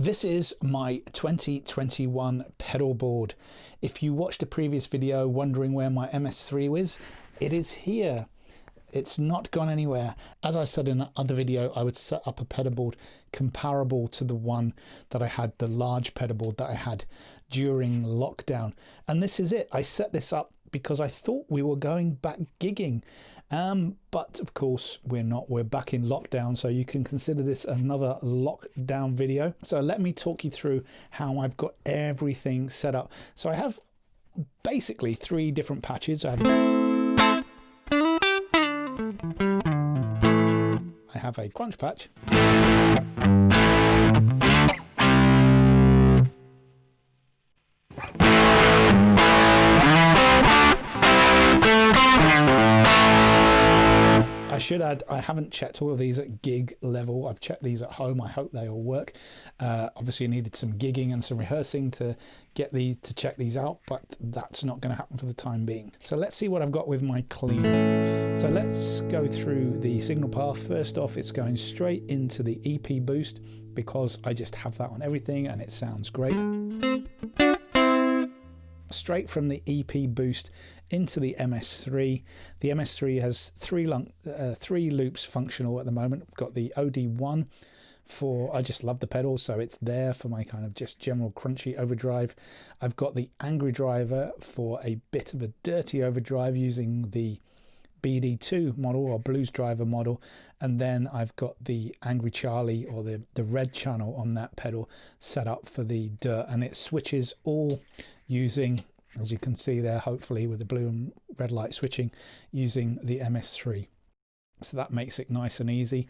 This is my 2021 pedal board. If you watched a previous video wondering where my MS-3 is, it is here. It's not gone anywhere. As I said in the other video, I would set up a pedal board comparable to the one that I had, the large pedal board that I had during lockdown. And this is it. I set this up because I thought we were going back gigging. But of course we're not. We're back in lockdown, so you can consider this another lockdown video. So let me talk you through how I've got everything set up. So I have basically 3 different patches. I have a crunch patch. I should add, I haven't checked all of these at gig level. I've checked these at home. I hope they all work. Obviously, I needed some gigging and some rehearsing to get these, to check these out, but that's not going to happen for the time being. So let's see what I've got with my clean. So let's go through the signal path. First off, it's going straight into the EP boost because I just have that on everything and it sounds great. Straight from the EP boost into the MS-3. The MS-3 has 3 loops functional at the moment. I've got the OD1 for, I just love the pedal, so it's there for my kind of just general crunchy overdrive. I've got the Angry Driver for a bit of a dirty overdrive using the BD2 model or Blues Driver model, and then I've got the Angry Charlie or the red channel on that pedal set up for the dirt, and it switches all using, as you can see there, hopefully with the blue and red light switching, using the MS-3. So that makes it nice and easy.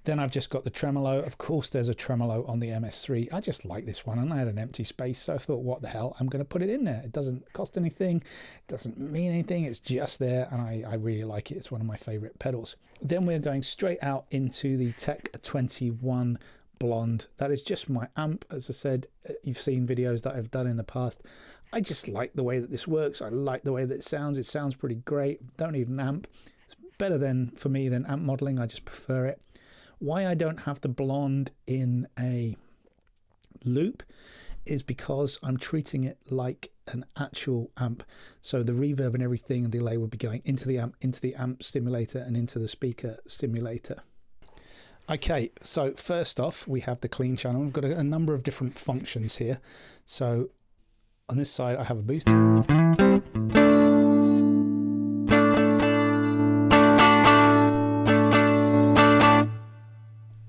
Then I've just got the tremolo. Of course there's a tremolo on the MS-3. I just like this one and I had an empty space, so I thought, what the hell, I'm going to put it in there. It doesn't cost anything, it doesn't mean anything, it's just there, and I really like it. It's one of my favorite pedals. Then we're going straight out into the Tech 21 Blonde. That is just my amp. As I said, you've seen videos that I've done in the past. I just like the way that this works. I like the way that it sounds. It sounds pretty great. Don't need an amp. It's better than, for me, than amp modeling. I just prefer it. Why I don't have the Blonde in a loop is because I'm treating it like an actual amp. So the reverb and everything and delay will be going into the amp stimulator and into the speaker stimulator. Okay, so first off, we have the clean channel. We've got a number of different functions here. So on this side, I have a boost.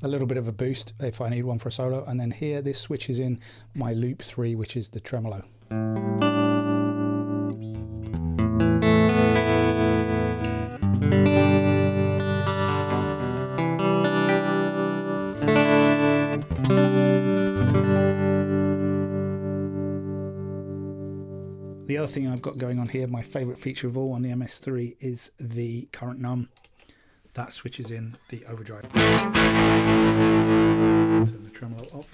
A little bit of a boost if I need one for a solo. And then here, this switches in my loop 3, which is the tremolo. The other thing I've got going on here, my favorite feature of all on the MS-3, is the current num. That switches in the overdrive. Turn the tremolo off.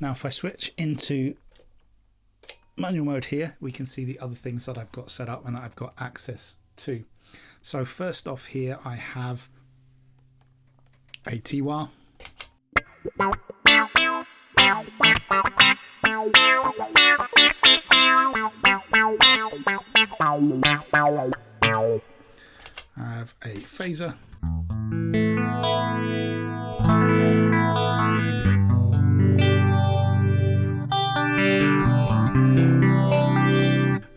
Now if I switch into manual mode here, we can see the other things that I've got set up and that I've got access to. So first off here, I have a T-wah. I have a phaser.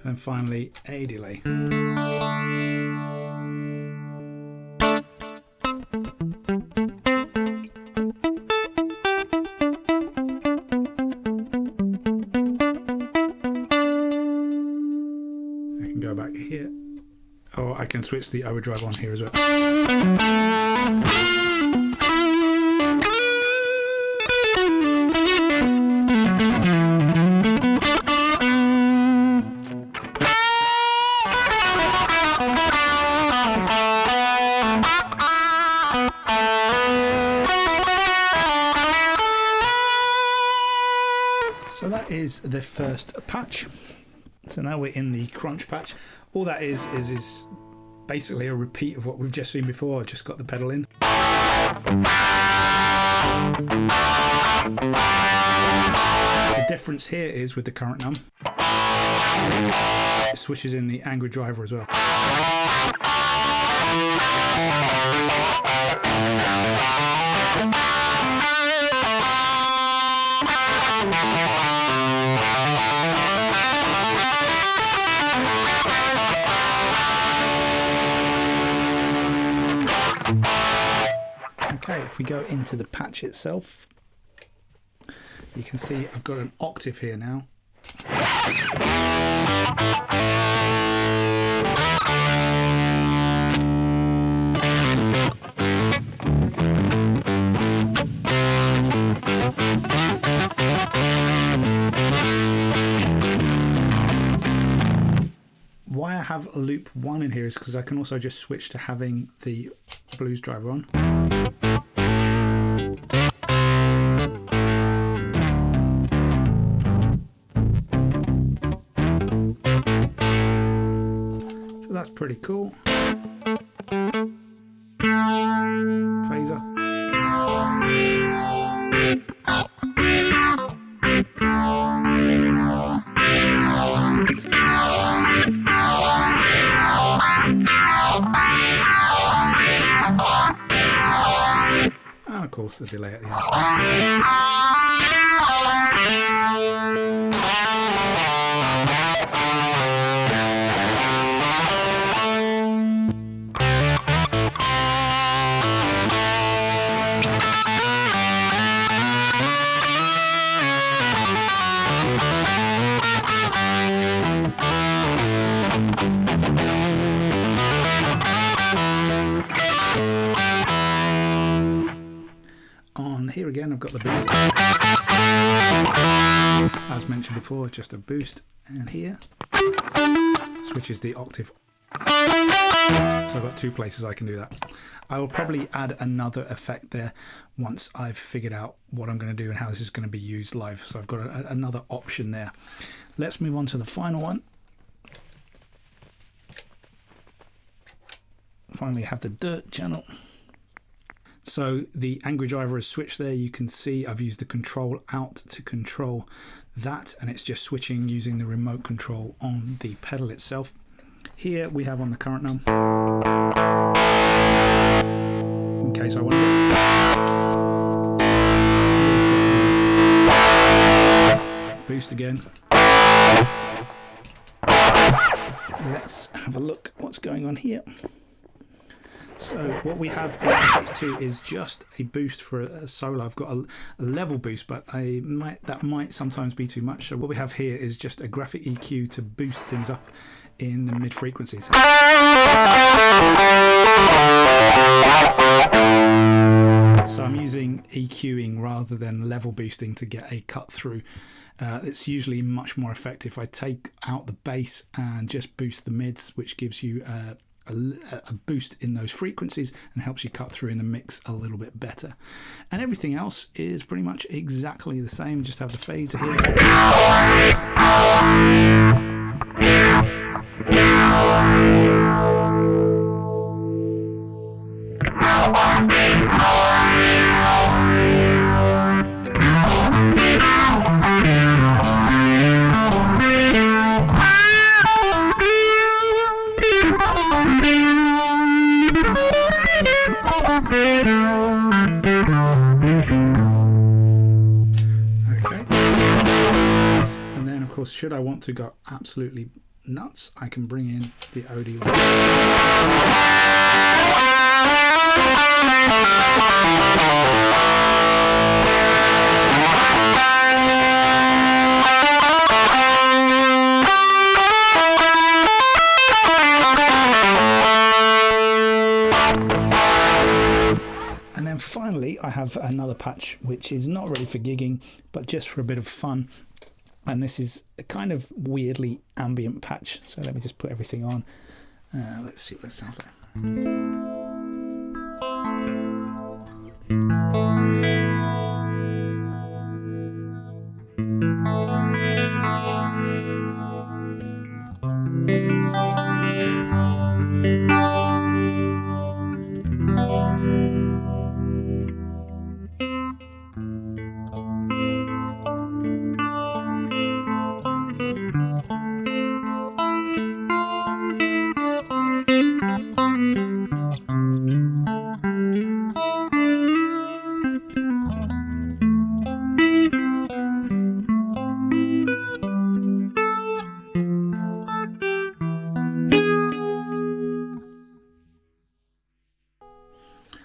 And finally a delay. Go back here, or I can switch the overdrive on here as well. So that is the first patch. So now we're in the crunch patch. All that is basically a repeat of what we've just seen before. I just got the pedal in. The difference here is with the current num, it switches in the angry driver as well. Okay, if we go into the patch itself, you can see I've got an octave here now. Why I have loop 1 in here is because I can also just switch to having the blues driver on. So that's pretty cool. Phaser. And of course the delay at the end. On here again, I've got the boost. As mentioned before, just a boost, and here switches the octave. So I've got 2 places I can do that. I will probably add another effect there once I've figured out what I'm going to do and how this is going to be used live. So I've got another option there. Let's move on to the final one. Finally, I have the dirt channel. So the angry driver is switched there. You can see I've used the control out to control that, and it's just switching using the remote control on the pedal itself. Here we have on the current num, in case I want it. Here we've got the boost again. Let's have a look what's going on here. So what we have in FX2 is just a boost for a solo. I've got a level boost, but that might sometimes be too much. So what we have here is just a graphic EQ to boost things up in the mid frequencies. So I'm using EQing rather than level boosting to get a cut through. It's usually much more effective. I take out the bass and just boost the mids, which gives you a boost in those frequencies and helps you cut through in the mix a little bit better. And everything else is pretty much exactly the same. Just have the phaser here. Of course, should I want to go absolutely nuts, I can bring in the OD1. And then finally, I have another patch which is not really for gigging, but just for a bit of fun. And this is a kind of weirdly ambient patch. So let me just put everything on. Let's see what that sounds like.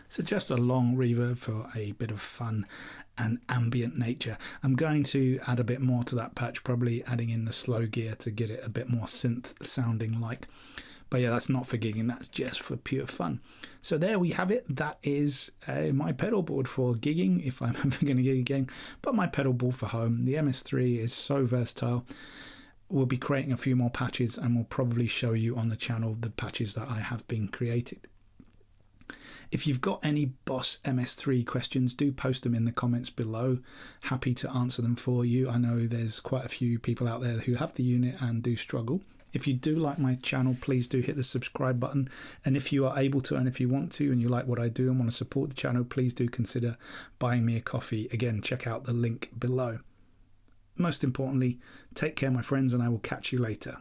So just a long reverb for a bit of fun and ambient nature. I'm going to add a bit more to that patch, probably adding in the slow gear to get it a bit more synth sounding like. But yeah, that's not for gigging, that's just for pure fun. So there we have it. That is my pedal board for gigging, if I'm ever going to gig again, but my pedal board for home. The MS-3 is so versatile. We'll be creating a few more patches, and we'll probably show you on the channel the patches that I have been created. If you've got any Boss MS-3 questions, do post them in the comments below. Happy to answer them for you. I know there's quite a few people out there who have the unit and do struggle. If you do like my channel, please do hit the subscribe button. And if you are able to, and if you want to, and you like what I do and want to support the channel, please do consider buying me a coffee. Again, check out the link below. Most importantly, take care, my friends, and I will catch you later.